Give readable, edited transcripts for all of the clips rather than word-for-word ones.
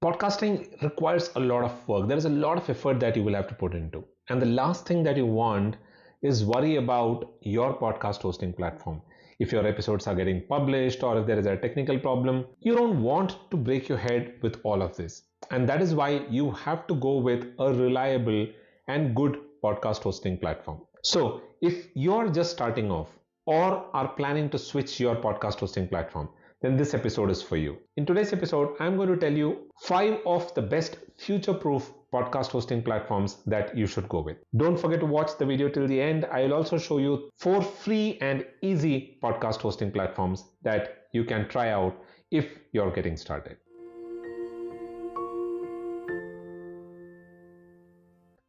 Podcasting requires a lot of work. There is a lot of effort that you will have to put into. And the last thing that you want is worry about your podcast hosting platform. If your episodes are getting published or if there is a technical problem, you don't want to break your head with all of this. And that is why you have to go with a reliable and good podcast hosting platform. So if you're just starting off or are planning to switch your podcast hosting platform, then this episode is for you. In today's episode, I'm going to tell you 5 of the best future-proof podcast hosting platforms that you should go with. Don't forget to watch the video till the end. I will also show you 4 free and easy podcast hosting platforms that you can try out if you're getting started.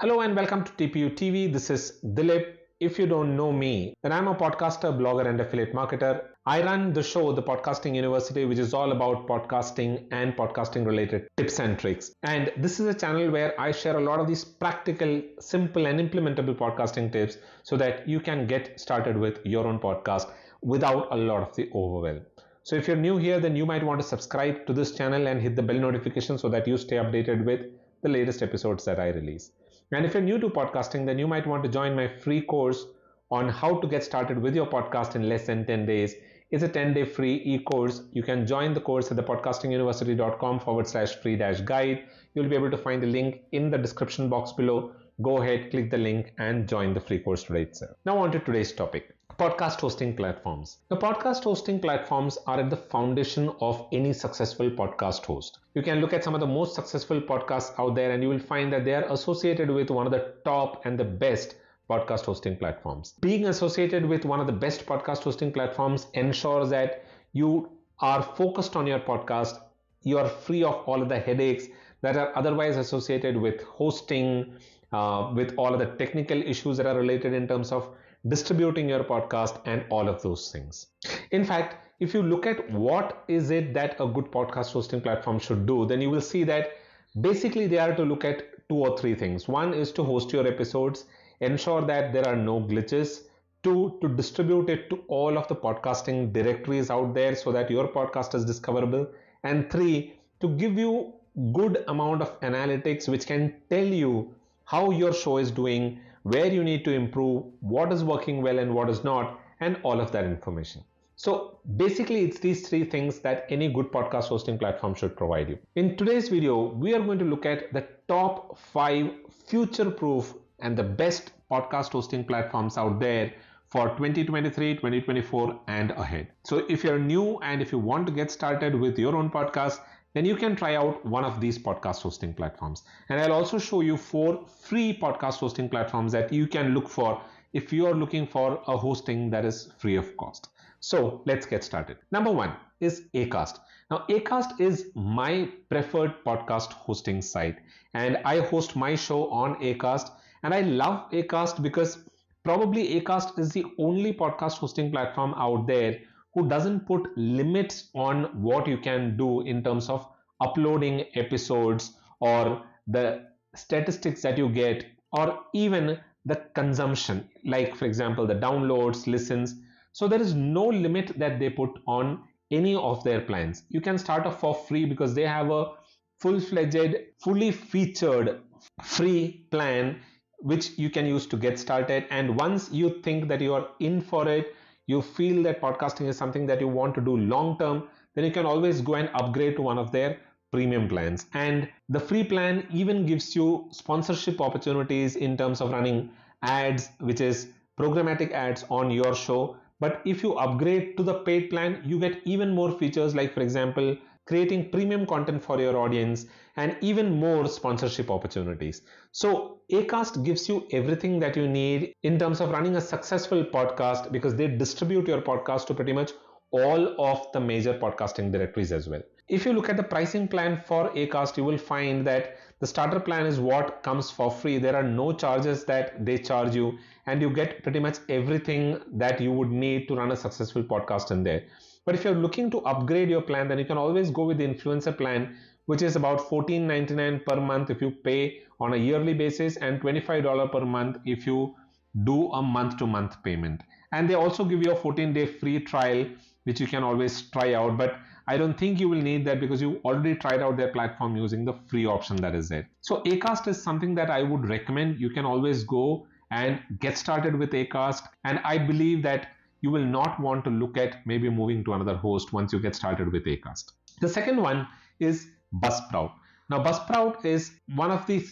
Hello and welcome to TPU TV. This is Dilip. If you don't know me, then I'm a podcaster, blogger, and affiliate marketer. I run the show, The Podcasting University, which is all about podcasting and podcasting related tips and tricks. And this is a channel where I share a lot of these practical, simple, and implementable podcasting tips so that you can get started with your own podcast without a lot of the overwhelm. So if you're new here, then you might want to subscribe to this channel and hit the bell notification so that you stay updated with the latest episodes that I release. And if you're new to podcasting, then you might want to join my free course on how to get started with your podcast in less than 10 days. It's a 10-day free e-course. You can join the course at thepodcastinguniversity.com/free-guide. You'll be able to find the link in the description box below. Go ahead, click the link and join the free course today itself. Now on to today's topic. Podcast hosting platforms. The podcast hosting platforms are at the foundation of any successful podcast host. You can look at some of the most successful podcasts out there and you will find that they are associated with one of the top and the best podcast hosting platforms. Being associated with one of the best podcast hosting platforms ensures that you are focused on your podcast. You are free of all of the headaches that are otherwise associated with hosting, with all of the technical issues that are related in terms of distributing your podcast and all of those things. In fact, if you look at what is it that a good podcast hosting platform should do, then you will see that basically they are to look at 2 or 3 things. One is to host your episodes, ensure that there are no glitches. 2, to distribute it to all of the podcasting directories out there so that your podcast is discoverable. And 3, to give you good amount of analytics which can tell you how your show is doing, where you need to improve, what is working well and what is not, and all of that information. So basically it's these 3 things that any good podcast hosting platform should provide you. In today's video, we are going to look at the top 5 future-proof and the best podcast hosting platforms out there for 2023, 2024 and ahead. So if you're new and if you want to get started with your own podcast, then you can try out one of these podcast hosting platforms. And I'll also show you 4 free podcast hosting platforms that you can look for if you are looking for a hosting that is free of cost. So let's get started. Number 1 is Acast. Now Acast is my preferred podcast hosting site and I host my show on Acast, and I love Acast because probably Acast is the only podcast hosting platform out there who doesn't put limits on what you can do in terms of uploading episodes or the statistics that you get or even the consumption, like for example the downloads, listens. So there is no limit that they put on any of their plans. You can start off for free because they have a full-fledged, fully featured free plan which you can use to get started. And once you think that you are in for it, you feel that podcasting is something that you want to do long term, then you can always go and upgrade to one of their premium plans. And the free plan even gives you sponsorship opportunities in terms of running ads, which is programmatic ads on your show. But if you upgrade to the paid plan, you get even more features, like for example, creating premium content for your audience and even more sponsorship opportunities. So Acast gives you everything that you need in terms of running a successful podcast because they distribute your podcast to pretty much all of the major podcasting directories as well. If you look at the pricing plan for Acast, you will find that the starter plan is what comes for free. There are no charges that they charge you and you get pretty much everything that you would need to run a successful podcast in there. But if you're looking to upgrade your plan, then you can always go with the influencer plan, which is about $14.99 per month if you pay on a yearly basis and $25 per month if you do a month-to-month payment. And they also give you a 14-day free trial, which you can always try out. But I don't think you will need that because you already tried out their platform using the free option that is there. So Acast is something that I would recommend. You can always go and get started with Acast, and I believe that you will not want to look at maybe moving to another host once you get started with Acast. The second one is Buzzsprout. Now, Buzzsprout is one of the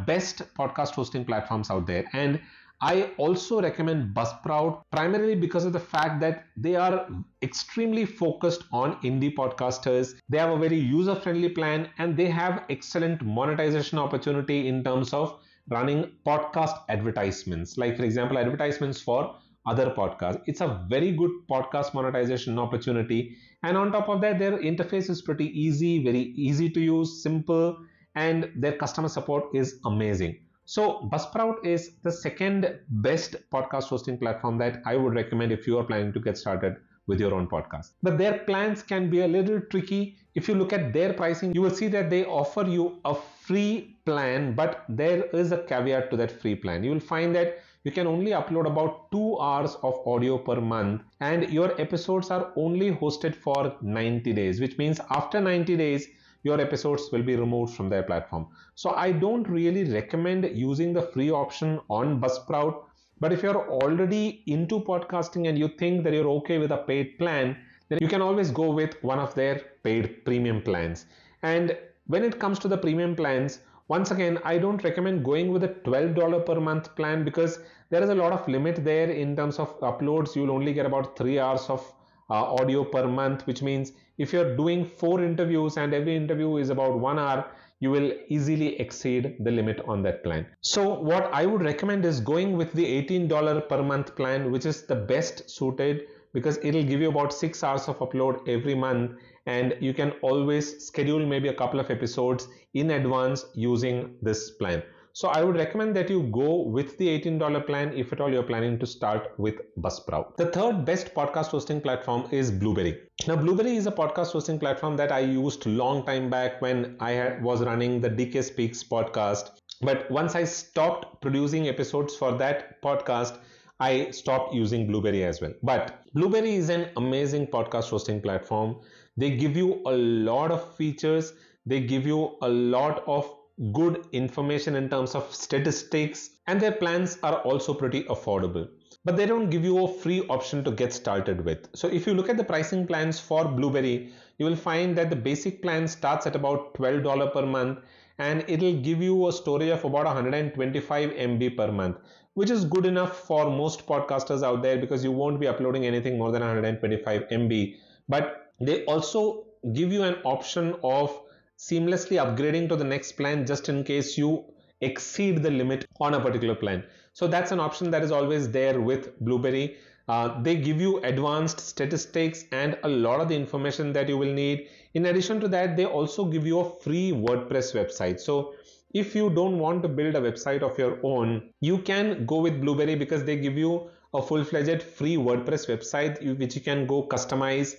best podcast hosting platforms out there, and I also recommend Buzzsprout primarily because of the fact that they are extremely focused on indie podcasters. They have a very user-friendly plan, and they have excellent monetization opportunity in terms of running podcast advertisements, like for example advertisements for other podcasts. It's a very good podcast monetization opportunity, and on top of that their interface is pretty easy, very easy to use, simple, and their customer support is amazing. So Buzzsprout is the second best podcast hosting platform that I would recommend if you are planning to get started with your own podcast. But their plans can be a little tricky. If you look at their pricing, you will see that they offer you a free plan, but there is a caveat to that free plan. You will find that you can only upload about 2 hours of audio per month, and your episodes are only hosted for 90 days, which means after 90 days your episodes will be removed from their platform. So I don't really recommend using the free option on Buzzsprout. But if you're already into podcasting and you think that you're okay with a paid plan, then you can always go with one of their paid premium plans. And when it comes to the premium plans, once again, I don't recommend going with a $12 per month plan because there is a lot of limit there in terms of uploads. You'll only get about 3 hours of audio per month, which means if you're doing 4 interviews and every interview is about 1 hour, you will easily exceed the limit on that plan. So what I would recommend is going with the $18 per month plan, which is the best suited because it'll give you about 6 hours of upload every month, and you can always schedule maybe a couple of episodes in advance using this plan. So I would recommend that you go with the $18 plan if at all you're planning to start with Buzzsprout. The third best podcast hosting platform is Blueberry. Now, Blueberry is a podcast hosting platform that I used long time back when I was running the DK Speaks podcast. But once I stopped producing episodes for that podcast, I stopped using Blueberry as well. But Blueberry is an amazing podcast hosting platform. They give you a lot of features. They give you a lot of good information in terms of statistics, and their plans are also pretty affordable, but they don't give you a free option to get started with. So if you look at the pricing plans for Blueberry, you will find that the basic plan starts at about $12 per month, and it'll give you a storage of about 125 MB per month, which is good enough for most podcasters out there because you won't be uploading anything more than 125 MB. But they also give you an option of seamlessly upgrading to the next plan just in case you exceed the limit on a particular plan. So that's an option that is always there with Blueberry. They give you advanced statistics and a lot of the information that you will need. In addition to that, they also give you a free WordPress website. So if you don't want to build a website of your own, you can go with Blueberry because they give you a full-fledged free WordPress website which you can go customize,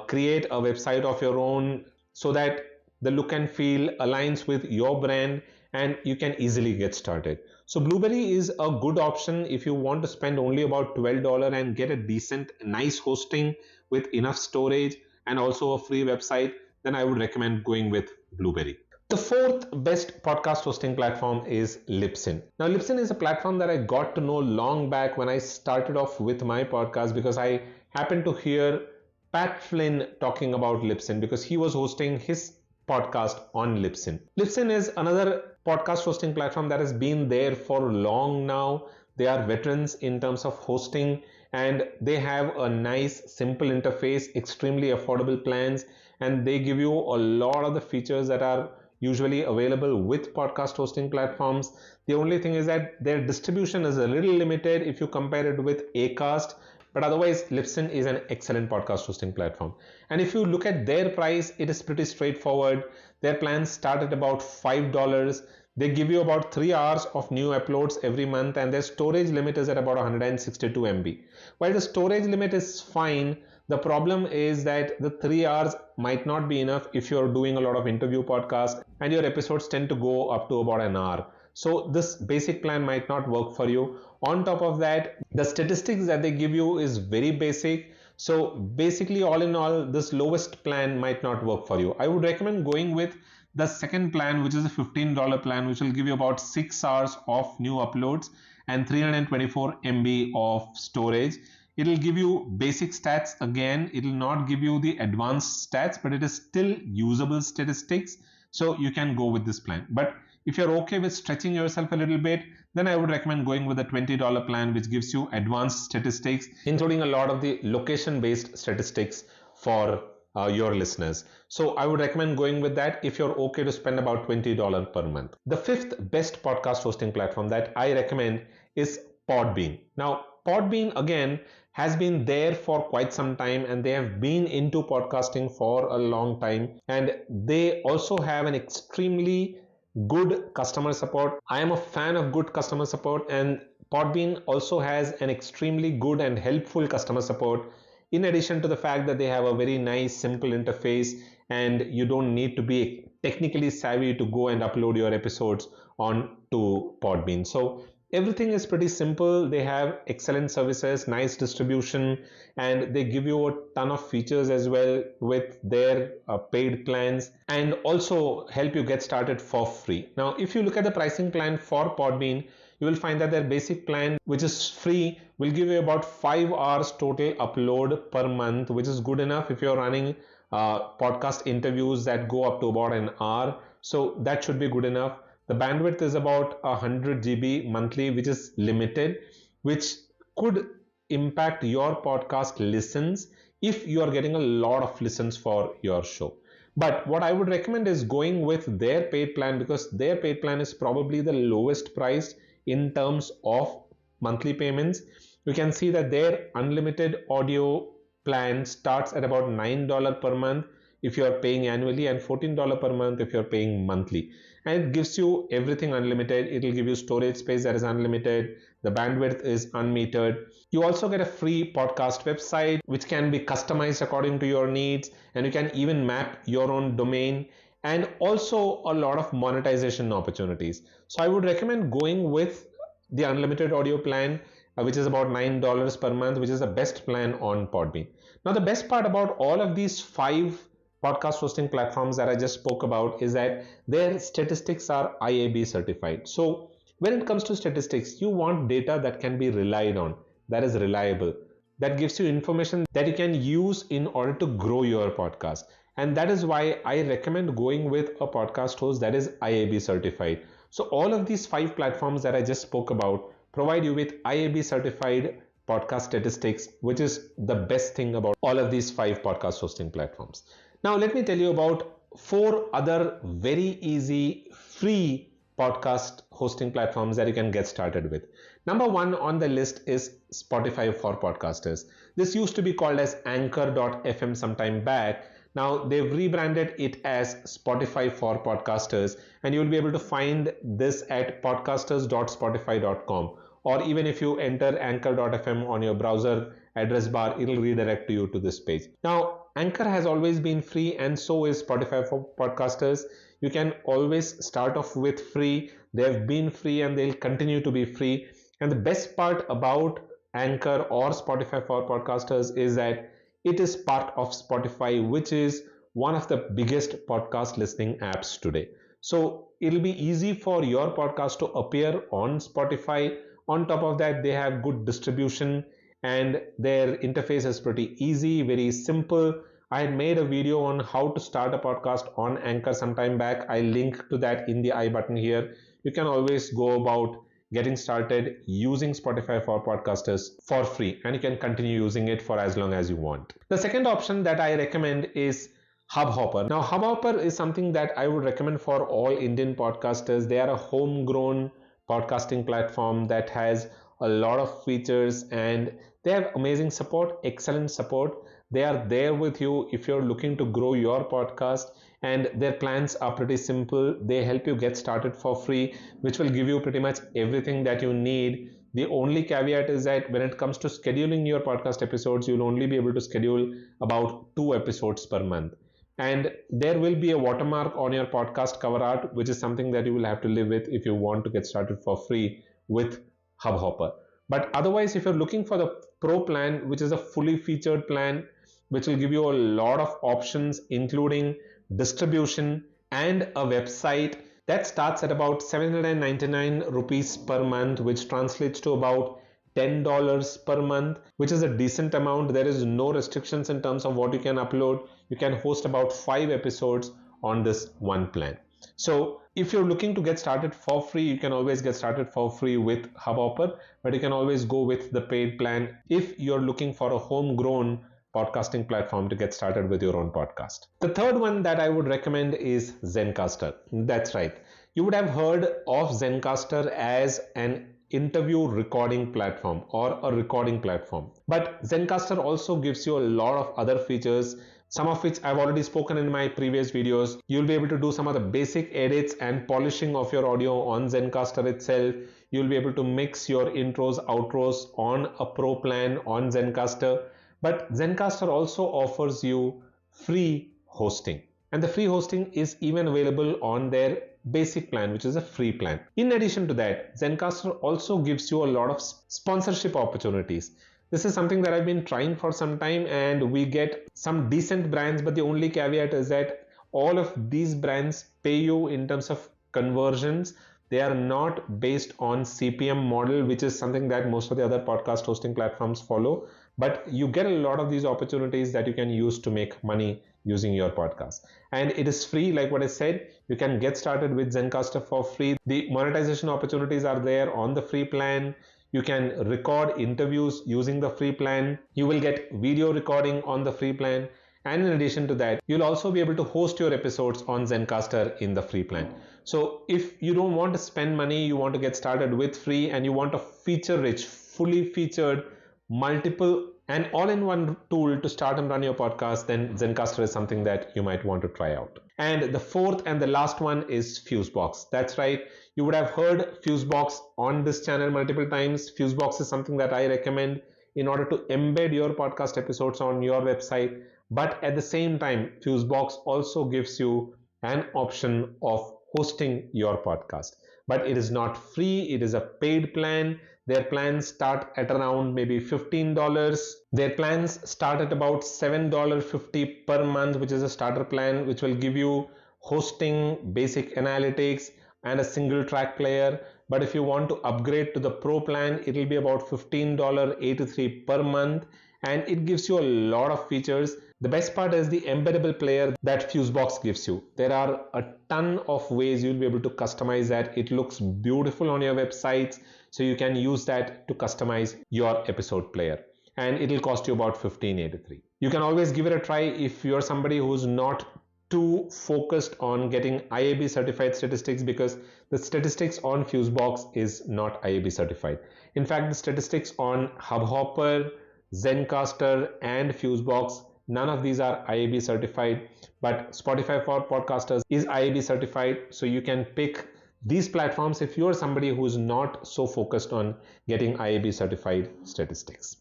create a website of your own so that the look and feel aligns with your brand, and you can easily get started. So Blueberry is a good option if you want to spend only about $12 and get a decent, nice hosting with enough storage and also a free website. Then I would recommend going with Blueberry. The fourth best podcast hosting platform is Libsyn. Now, Libsyn is a platform that I got to know long back when I started off with my podcast because I happened to hear Pat Flynn talking about Libsyn because he was hosting his podcast on Libsyn. Libsyn is another podcast hosting platform that has been there for long now. They are veterans in terms of hosting, and they have a nice, simple interface, extremely affordable plans, and they give you a lot of the features that are usually available with podcast hosting platforms. The only thing is that their distribution is a little limited if you compare it with Acast. But otherwise, Libsyn is an excellent podcast hosting platform. And if you look at their price, it is pretty straightforward. Their plans start at about $5. They give you about 3 hours of new uploads every month, and their storage limit is at about 162 MB. While the storage limit is fine, the problem is that the 3 hours might not be enough if you're doing a lot of interview podcasts and your episodes tend to go up to about an hour. So this basic plan might not work for you. On top of that, the statistics that they give you is very basic. So basically, all in all, this lowest plan might not work for you. I would recommend going with the second plan, which is a $15 plan, which will give you about 6 hours of new uploads and 324 MB of storage. It will give you basic stats. Again, it will not give you the advanced stats, but it is still usable statistics, so you can go with this plan. But if you're okay with stretching yourself a little bit, then I would recommend going with a $20 plan, which gives you advanced statistics, including a lot of the location based statistics for your listeners. So I would recommend going with that if you're okay to spend about $20 per month. The fifth best podcast hosting platform that I recommend is Podbean. Now, Podbean again has been there for quite some time, and they have been into podcasting for a long time, and they also have an extremely good customer support. I am a fan of good customer support, and Podbean also has an extremely good and helpful customer support, in addition to the fact that they have a very nice simple interface and you don't need to be technically savvy to go and upload your episodes on to Podbean. So everything is pretty simple. They have excellent services, nice distribution, and they give you a ton of features as well with their paid plans, and also help you get started for free. Now, if you look at the pricing plan for Podbean, you will find that their basic plan, which is free, will give you about 5 hours total upload per month, which is good enough if you're running podcast interviews that go up to about an hour. So that should be good enough. The bandwidth is about 100 GB monthly, which is limited, which could impact your podcast listens if you are getting a lot of listens for your show. But what I would recommend is going with their paid plan, because their paid plan is probably the lowest priced in terms of monthly payments. You can see that their unlimited audio plan starts at about $9 per month if you are paying annually, and $14 per month if you're paying monthly. And it gives you everything unlimited. It will give you storage space that is unlimited. The bandwidth is unmetered. You also get a free podcast website which can be customized according to your needs, and you can even map your own domain, and also a lot of monetization opportunities. So I would recommend going with the unlimited audio plan, which is about $9 per month, which is the best plan on Podbean. Now, the best part about all of these 5 podcast hosting platforms that I just spoke about is that their statistics are IAB certified. So when it comes to statistics, you want data that can be relied on, that is reliable, that gives you information that you can use in order to grow your podcast. And that is why I recommend going with a podcast host that is IAB certified. So all of these 5 platforms that I just spoke about provide you with IAB certified podcast statistics, which is the best thing about all of these 5 podcast hosting platforms. Now, let me tell you about 4 other very easy free podcast hosting platforms that you can get started with. Number 1 on the list is Spotify for podcasters. This used to be called as Anchor.fm some time back. Now they've rebranded it as Spotify for podcasters, and you will be able to find this at podcasters.spotify.com, or even if you enter Anchor.fm on your browser address bar, it will redirect you to this page. Now, Anchor has always been free, and so is Spotify for podcasters. You can always start off with free. They have been free and they'll continue to be free. And the best part about Anchor or Spotify for podcasters is that it is part of Spotify, which is one of the biggest podcast listening apps today. So it'll be easy for your podcast to appear on Spotify. On top of that, they have good distribution and their interface is pretty easy, very simple. I had made a video on how to start a podcast on Anchor some time back. I link to that in the I button here. You can always go about getting started using Spotify for podcasters for free, and you can continue using it for as long as you want. The second option that I recommend is Hubhopper. Now, Hubhopper is something that I would recommend for all Indian podcasters. They are a homegrown podcasting platform that has a lot of features, and they have amazing support, excellent support. They are there with you if you're looking to grow your podcast, and their plans are pretty simple. They help you get started for free, which will give you pretty much everything that you need. The only caveat is that when it comes to scheduling your podcast episodes, you'll only be able to schedule about 2 episodes per month. And there will be a watermark on your podcast cover art, which is something that you will have to live with if you want to get started for free with Hubhopper. But otherwise, if you're looking for the pro plan, which is a fully featured plan, which will give you a lot of options, including distribution and a website, that starts at about 799 rupees per month, which translates to about $10 per month, which is a decent amount. There is no restrictions in terms of what you can upload. You can host about 5 episodes on this one plan. So if you're looking to get started for free, you can always get started for free with Hubhopper, but you can always go with the paid plan if you're looking for a homegrown podcasting platform to get started with your own podcast. The third one that I would recommend is Zencastr. That's right. You would have heard of Zencastr as an interview recording platform or a recording platform. But Zencastr also gives you a lot of other features, some of which I've already spoken in my previous videos. You'll be able to do some of the basic edits and polishing of your audio on Zencastr itself. You'll be able to mix your intros, outros on a pro plan on Zencastr. But Zencastr also offers you free hosting, and the free hosting is even available on their basic plan, which is a free plan. In addition to that, Zencastr also gives you a lot of sponsorship opportunities. This is something that I've been trying for some time, and we get some decent brands, but the only caveat is that all of these brands pay you in terms of conversions. They are not based on CPM model, which is something that most of the other podcast hosting platforms follow, but you get a lot of these opportunities that you can use to make money using your podcast. And it is free, like what I said. You can get started with Zencastr for free. The monetization opportunities are there on the free plan. You can record interviews using the free plan. You will get video recording on the free plan. And in addition to that, you'll also be able to host your episodes on Zencastr in the free plan. So if you don't want to spend money, you want to get started with free, and you want a feature-rich, fully featured, multiple and all-in-one tool to start and run your podcast, then Zencastr is something that you might want to try out. And the fourth and the last one is Fusebox. That's right. You would have heard Fusebox on this channel multiple times. Fusebox is something that I recommend in order to embed your podcast episodes on your website. But at the same time, Fusebox also gives you an option of hosting your podcast. But it is not free. It is a paid plan. Their plans start at around maybe $15. Their plans start at about $7.50 per month, which is a starter plan, which will give you hosting, basic analytics, and a single track player. But if you want to upgrade to the pro plan, it will be about $15.83 per month, and it gives you a lot of features. The best part is the embeddable player that Fusebox gives you. There are a ton of ways you'll be able to customize that. It looks beautiful on your websites, so you can use that to customize your episode player, and it'll cost you about $15.83. You can always give it a try if you're somebody who's not too focused on getting IAB certified statistics, because the statistics on Fusebox is not IAB certified. In fact, the statistics on Hubhopper, Zencastr, and Fusebox, none of these are IAB certified, but Spotify for Podcasters is IAB certified. So you can pick these platforms if you're somebody who's not so focused on getting IAB certified statistics.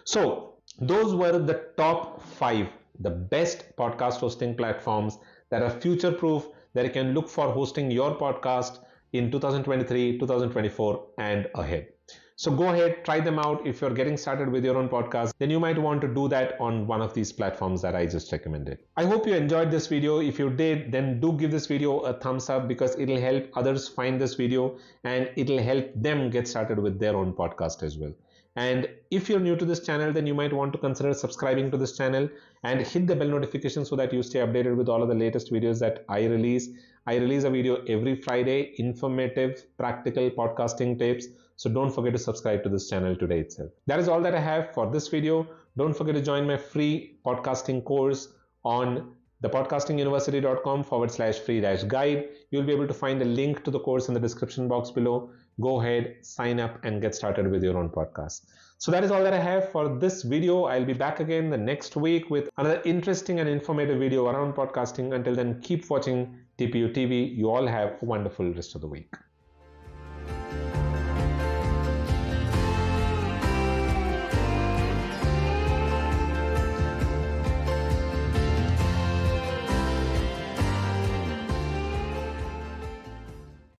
So those were the top 5, the best podcast hosting platforms that are future proof, that you can look for hosting your podcast in 2023, 2024 and ahead. So go ahead, try them out. If you're getting started with your own podcast, then you might want to do that on one of these platforms that I just recommended. I hope you enjoyed this video. If you did, then do give this video a thumbs up, because it'll help others find this video and it'll help them get started with their own podcast as well. And if you're new to this channel, then you might want to consider subscribing to this channel and hit the bell notification so that you stay updated with all of the latest videos that I release. I release a video every Friday, informative, practical podcasting tips. So don't forget to subscribe to this channel today itself. That is all that I have for this video. Don't forget to join my free podcasting course on thepodcastinguniversity.com/free-guide. You'll be able to find a link to the course in the description box below. Go ahead, sign up and get started with your own podcast. So that is all that I have for this video. I'll be back again the next week with another interesting and informative video around podcasting. Until then, keep watching TPU TV. You all have a wonderful rest of the week.